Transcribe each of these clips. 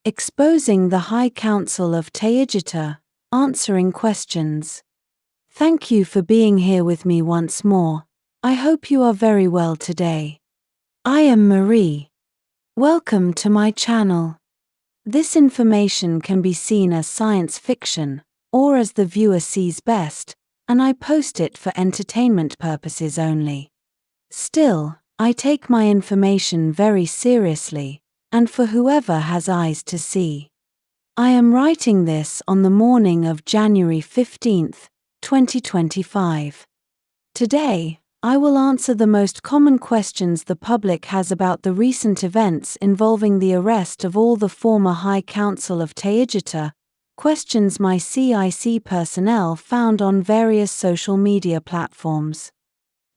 exposing the High Council of Taygeta, answering questions. Thank you for being here with me once more. I hope you are very well today. I am Marie. Welcome to my channel. This information can be seen as science fiction, or as the viewer sees best, and I post it for entertainment purposes only. Still, I take my information very seriously, and for whoever has eyes to see. I am writing this on the morning of January 15th, 2025. Today, I will answer the most common questions the public has about the recent events involving the arrest of all the former High Council of Taygeta, questions my CIC personnel found on various social media platforms.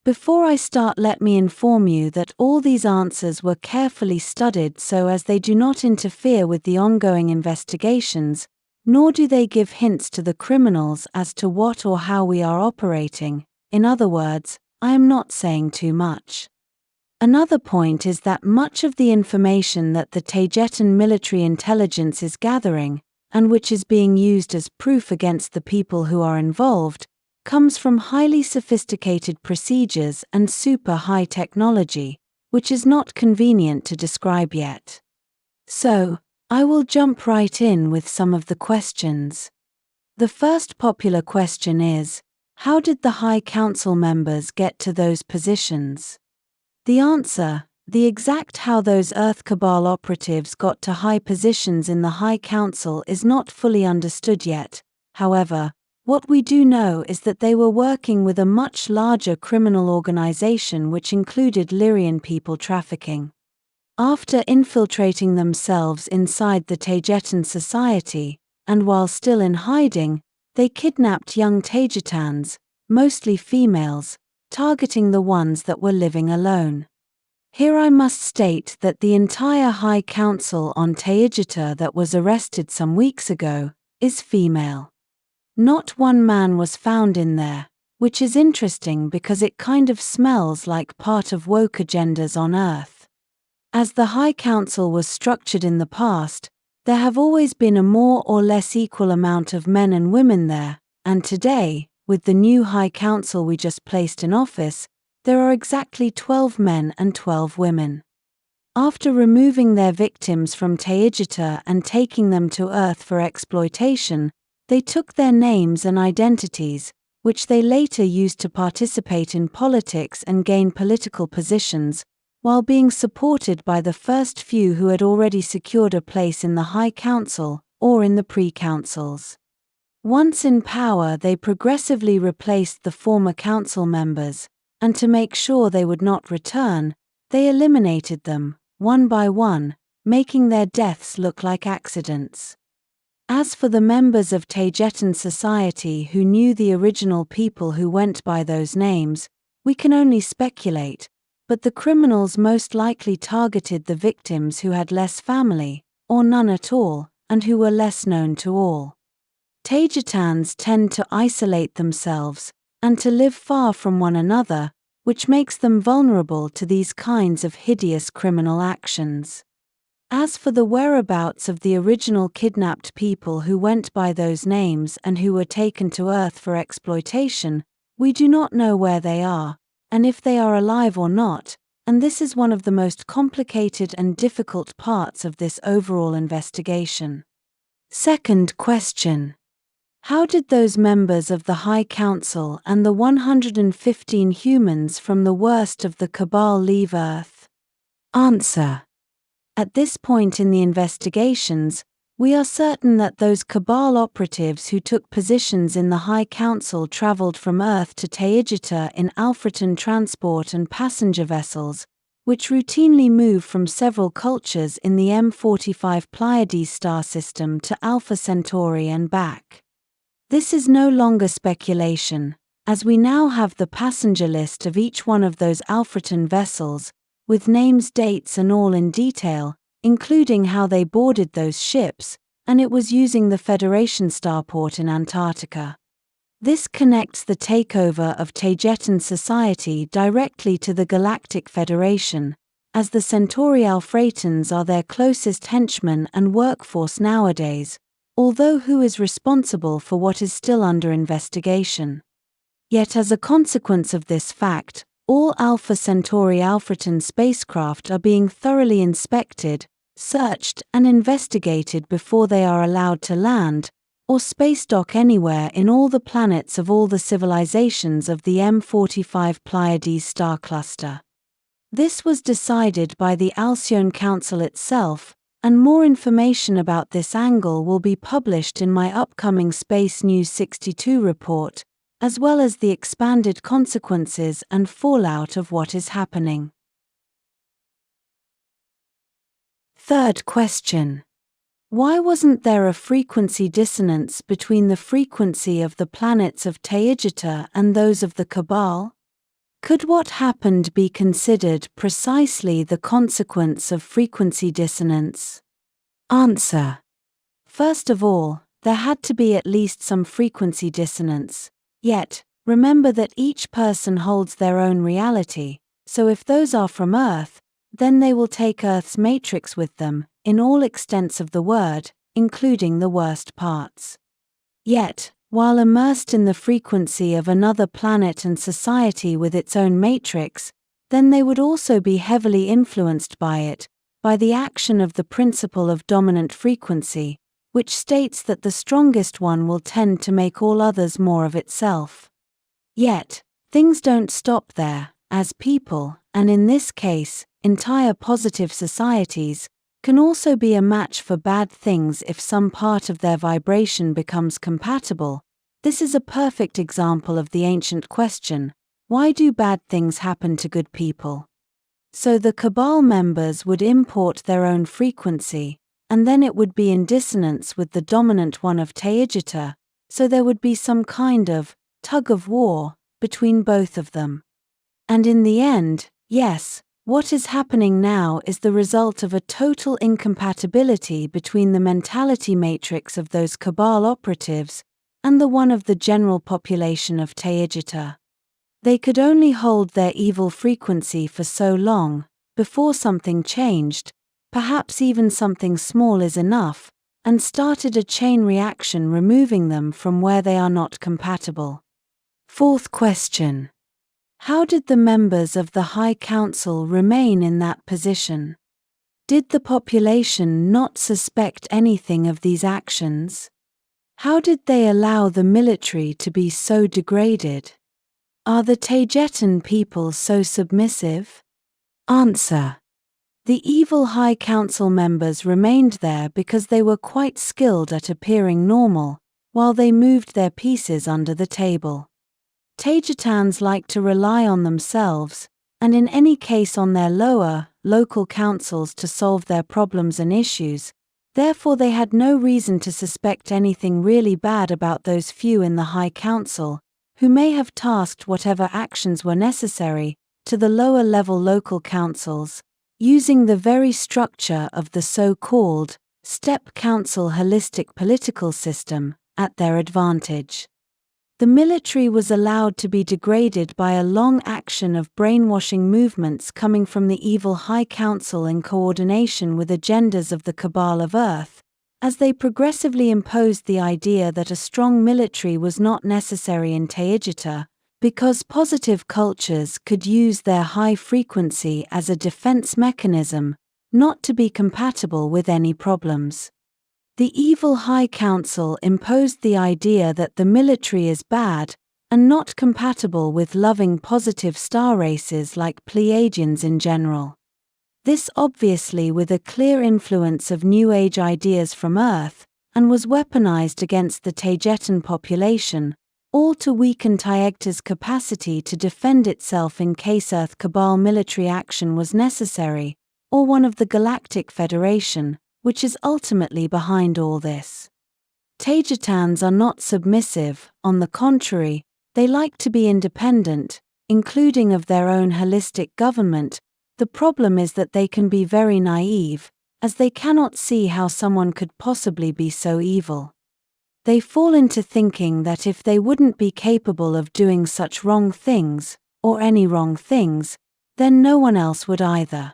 Before I start, let me inform you that all these answers were carefully studied so as they do not interfere with the ongoing investigations, nor do they give hints to the criminals as to what or how we are operating. In other words, I am not saying too much. Another point is that much of the information that the Taygetan military intelligence is gathering, and which is being used as proof against the people who are involved, comes from highly sophisticated procedures and super high technology, which is not convenient to describe yet. So, I will jump right in with some of the questions. The first popular question is, how did the High Council members get to those positions? The answer, the exact how those Earth Cabal operatives got to high positions in the High Council is not fully understood yet. However, what we do know is that they were working with a much larger criminal organization which included Lyrian people trafficking. After infiltrating themselves inside the Taygetan society, and while still in hiding, they kidnapped young Taygetans, mostly females, targeting the ones that were living alone. Here I must state that the entire High Council on Taygeta that was arrested some weeks ago is female. Not one man was found in there, which is interesting because it kind of smells like part of woke agendas on Earth. As the High Council was structured in the past, there have always been a more or less equal amount of men and women there, and today, with the new High Council we just placed in office, there are exactly 12 men and 12 women. After removing their victims from Taygeta and taking them to Earth for exploitation, they took their names and identities, which they later used to participate in politics and gain political positions, while being supported by the first few who had already secured a place in the High Council, or in the pre-councils. Once in power, they progressively replaced the former council members, and to make sure they would not return, they eliminated them, one by one, making their deaths look like accidents. As for the members of Taygetan society who knew the original people who went by those names, we can only speculate, but the criminals most likely targeted the victims who had less family, or none at all, and who were less known to all. Taygetans tend to isolate themselves, and to live far from one another, which makes them vulnerable to these kinds of hideous criminal actions. As for the whereabouts of the original kidnapped people who went by those names and who were taken to Earth for exploitation, we do not know where they are, and if they are alive or not, and this is one of the most complicated and difficult parts of this overall investigation. Second question. How did those members of the High Council and the 115 humans from the worst of the Cabal leave Earth? Answer. At this point in the investigations, we are certain that those Cabal operatives who took positions in the High Council traveled from Earth to Taygeta in Alphaton transport and passenger vessels, which routinely move from several cultures in the M45 Pleiades star system to Alpha Centauri and back. This is no longer speculation, as we now have the passenger list of each one of those Alphaton vessels, with names, dates and all in detail, including how they boarded those ships, and it was using the Federation starport in Antarctica. This connects the takeover of Taygetan society directly to the Galactic Federation, as the Centauri Alphratans are their closest henchmen and workforce nowadays, although who is responsible for what is still under investigation. Yet as a consequence of this fact, all Alpha Centauri Alphratan spacecraft are being thoroughly inspected, searched and investigated before they are allowed to land, or space dock anywhere in all the planets of all the civilizations of the M45 Pleiades star cluster. This was decided by the Alcyone Council itself, and more information about this angle will be published in my upcoming Space News 62 report, as well as the expanded consequences and fallout of what is happening. Third question. Why wasn't there a frequency dissonance between the frequency of the planets of Taygeta and those of the Cabal? Could what happened be considered precisely the consequence of frequency dissonance? Answer. First of all, there had to be at least some frequency dissonance. Yet, remember that each person holds their own reality, so if those are from Earth, then they will take Earth's matrix with them, in all extents of the word, including the worst parts. Yet, while immersed in the frequency of another planet and society with its own matrix, then they would also be heavily influenced by it, by the action of the principle of dominant frequency, which states that the strongest one will tend to make all others more of itself. Yet, things don't stop there, as people, and in this case, entire positive societies, can also be a match for bad things if some part of their vibration becomes compatible. This is a perfect example of the ancient question, why do bad things happen to good people? So the Cabal members would import their own frequency, and then it would be in dissonance with the dominant one of Taygeta, so there would be some kind of tug of war between both of them. And in the end, yes, what is happening now is the result of a total incompatibility between the mentality matrix of those Cabal operatives and the one of the general population of Taygeta. They could only hold their evil frequency for so long, before something changed, perhaps even something small is enough, and started a chain reaction removing them from where they are not compatible. Fourth question. How did the members of the High Council remain in that position? Did the population not suspect anything of these actions? How did they allow the military to be so degraded? Are the Taygetan people so submissive? Answer. The evil High Council members remained there because they were quite skilled at appearing normal, while they moved their pieces under the table. Taygetans like to rely on themselves, and in any case on their lower, local councils to solve their problems and issues, therefore they had no reason to suspect anything really bad about those few in the High Council, who may have tasked whatever actions were necessary, to the lower level local councils, using the very structure of the so-called step council holistic political system, at their advantage. The military was allowed to be degraded by a long action of brainwashing movements coming from the evil High Council in coordination with agendas of the Cabal of Earth, as they progressively imposed the idea that a strong military was not necessary in Taygeta, because positive cultures could use their high frequency as a defense mechanism, not to be compatible with any problems. The evil High Council imposed the idea that the military is bad, and not compatible with loving positive star races like Pleiadians in general. This obviously with a clear influence of New Age ideas from Earth, and was weaponized against the Taygetan population, all to weaken Taygeta's capacity to defend itself in case Earth Cabal military action was necessary, or one of the Galactic Federation, which is ultimately behind all this. Taygetans are not submissive, on the contrary, they like to be independent, including of their own holistic government. The problem is that they can be very naive, as they cannot see how someone could possibly be so evil. They fall into thinking that if they wouldn't be capable of doing such wrong things, or any wrong things, then no one else would either.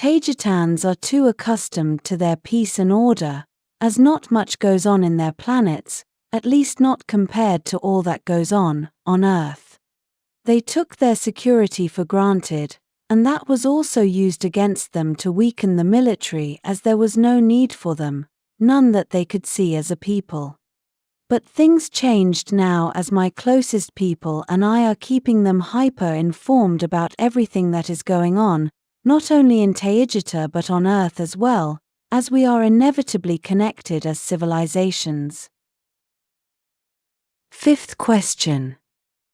Taygetans are too accustomed to their peace and order, as not much goes on in their planets, at least not compared to all that goes on Earth. They took their security for granted, and that was also used against them to weaken the military, as there was no need for them, none that they could see as a people. But things changed now, as my closest people and I are keeping them hyper-informed about everything that is going on, not only in Taygeta but on Earth as well, as we are inevitably connected as civilizations. Fifth question.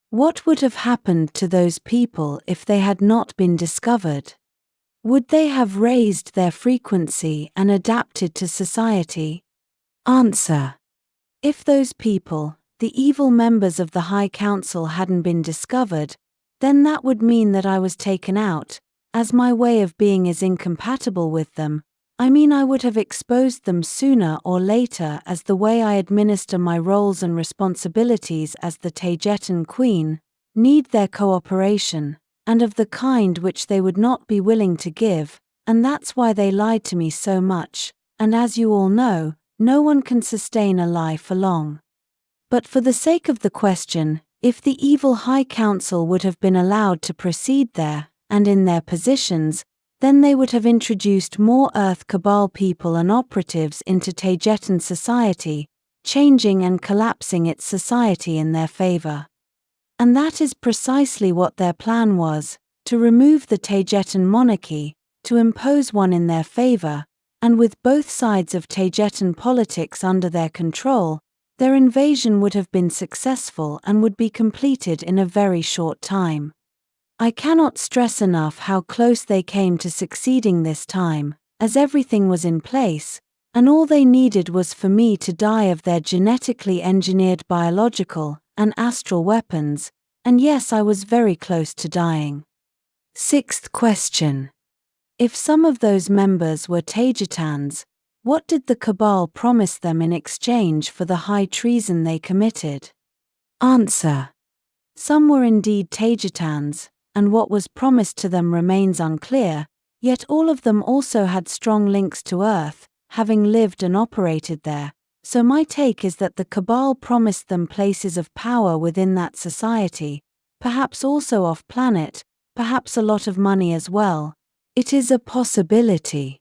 What would have happened to those people if they had not been discovered? Would they have raised their frequency and adapted to society? Answer. If those people, the evil members of the High Council, hadn't been discovered, then that would mean that I was taken out, as my way of being is incompatible with them. I mean, I would have exposed them sooner or later, as the way I administer my roles and responsibilities as the Taygetan Queen need their cooperation, and of the kind which they would not be willing to give, and that's why they lied to me so much, and as you all know, no one can sustain a lie for long. But for the sake of the question, if the evil High Council would have been allowed to proceed there, and in their positions, then they would have introduced more Earth Cabal people and operatives into Taygetan society, changing and collapsing its society in their favor. And that is precisely what their plan was, to remove the Taygetan monarchy, to impose one in their favor, and with both sides of Taygetan politics under their control, their invasion would have been successful and would be completed in a very short time. I cannot stress enough how close they came to succeeding this time, as everything was in place, and all they needed was for me to die of their genetically engineered biological and astral weapons, and yes, I was very close to dying. Sixth question. If some of those members were Taygetans, what did the Cabal promise them in exchange for the high treason they committed? Answer. Some were indeed Taygetans, and what was promised to them remains unclear, yet all of them also had strong links to Earth, having lived and operated there, so my take is that the Cabal promised them places of power within that society, perhaps also off-planet, perhaps a lot of money as well. It is a possibility.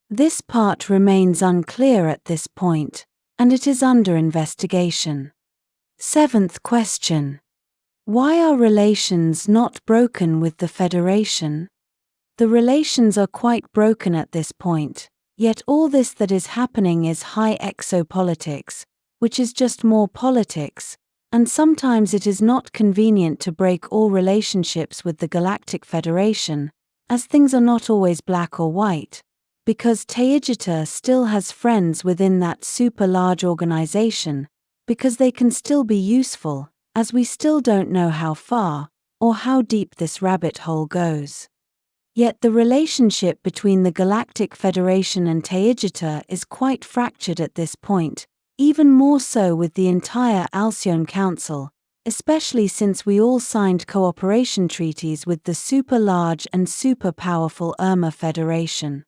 This part remains unclear at this point, and it is under investigation. Seventh question. Why are relations not broken with the Federation? The relations are quite broken at this point, yet all this that is happening is high exopolitics, which is just more politics, and sometimes it is not convenient to break all relationships with the Galactic Federation, as things are not always black or white, because Taygeta still has friends within that super large organization, because they can still be useful, as we still don't know how far, or how deep this rabbit hole goes. Yet the relationship between the Galactic Federation and Taygeta is quite fractured at this point, even more so with the entire Alcyon Council, especially since we all signed cooperation treaties with the super large and super powerful Urmah Federation.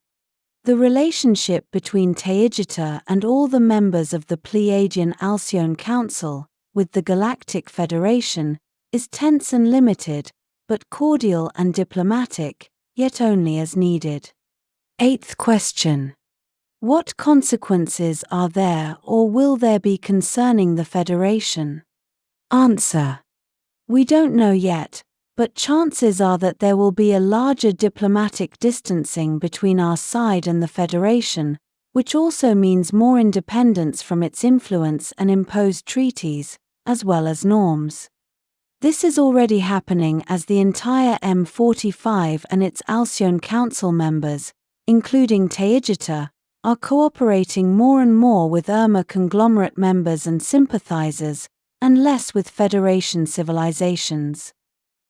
The relationship between Taygeta and all the members of the Pleiadian Alcyon Council, with the Galactic Federation, is tense and limited, but cordial and diplomatic, yet only as needed. Eighth question. What consequences are there or will there be concerning the Federation? Answer. We don't know yet, but chances are that there will be a larger diplomatic distancing between our side and the Federation, which also means more independence from its influence and imposed treaties, as well as norms. This is already happening as the entire M45 and its Alcyon Council members, including Taygeta, are cooperating more and more with Urmah conglomerate members and sympathizers, and less with Federation civilizations.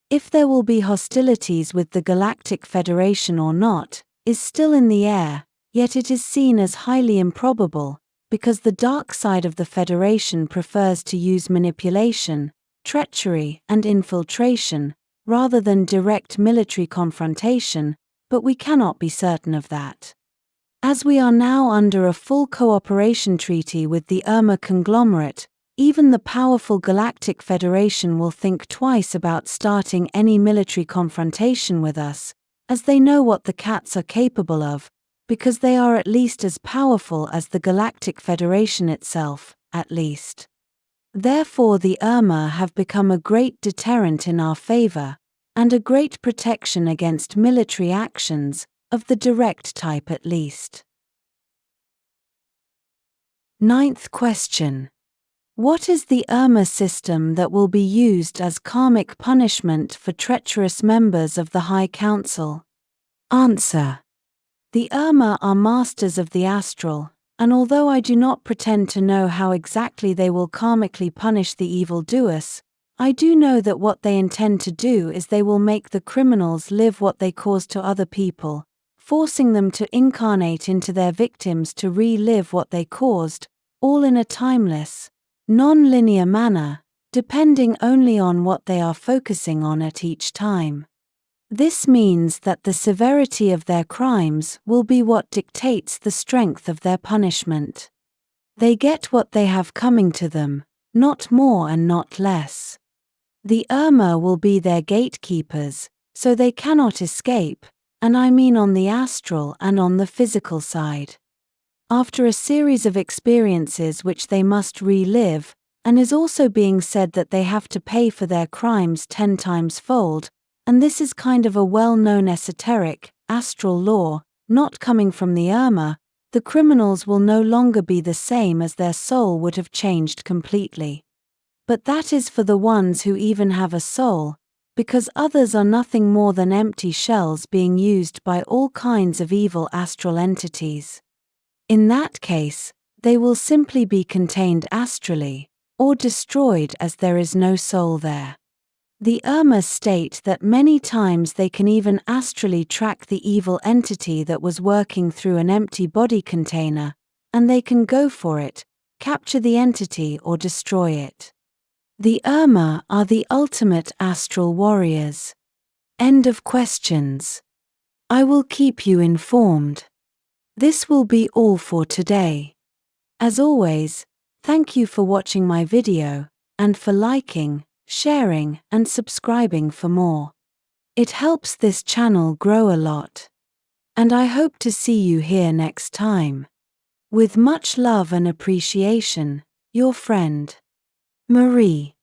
If there will be hostilities with the Galactic Federation or not, is still in the air, yet it is seen as highly improbable, because the dark side of the Federation prefers to use manipulation, treachery, and infiltration, rather than direct military confrontation, but we cannot be certain of that. As we are now under a full cooperation treaty with the Urmah conglomerate, even the powerful Galactic Federation will think twice about starting any military confrontation with us, as they know what the cats are capable of, because they are at least as powerful as the Galactic Federation itself, at least. Therefore the Urmah have become a great deterrent in our favor, and a great protection against military actions, of the direct type at least. Ninth question. What is the Urmah system that will be used as karmic punishment for treacherous members of the High Council? Answer. The Urmah are masters of the astral, and although I do not pretend to know how exactly they will karmically punish the evildoers, I do know that what they intend to do is they will make the criminals live what they caused to other people, forcing them to incarnate into their victims to relive what they caused, all in a timeless, non-linear manner, depending only on what they are focusing on at each time. This means that the severity of their crimes will be what dictates the strength of their punishment. They get what they have coming to them, not more and not less. The Urmah will be their gatekeepers, so they cannot escape, and I mean on the astral and on the physical side. After a series of experiences which they must relive, and is also being said that they have to pay for their crimes 10 times fold, and this is kind of a well-known esoteric, astral law, not coming from the Urmah, the criminals will no longer be the same as their soul would have changed completely. But that is for the ones who even have a soul, because others are nothing more than empty shells being used by all kinds of evil astral entities. In that case, they will simply be contained astrally, or destroyed as there is no soul there. The Urmah state that many times they can even astrally track the evil entity that was working through an empty body container, and they can go for it, capture the entity or destroy it. The Urmah are the ultimate astral warriors. End of questions. I will keep you informed. This will be all for today. As always, thank you for watching my video, and for liking, sharing, and subscribing for more. It helps this channel grow a lot. And I hope to see you here next time. With much love and appreciation, your friend, Marie.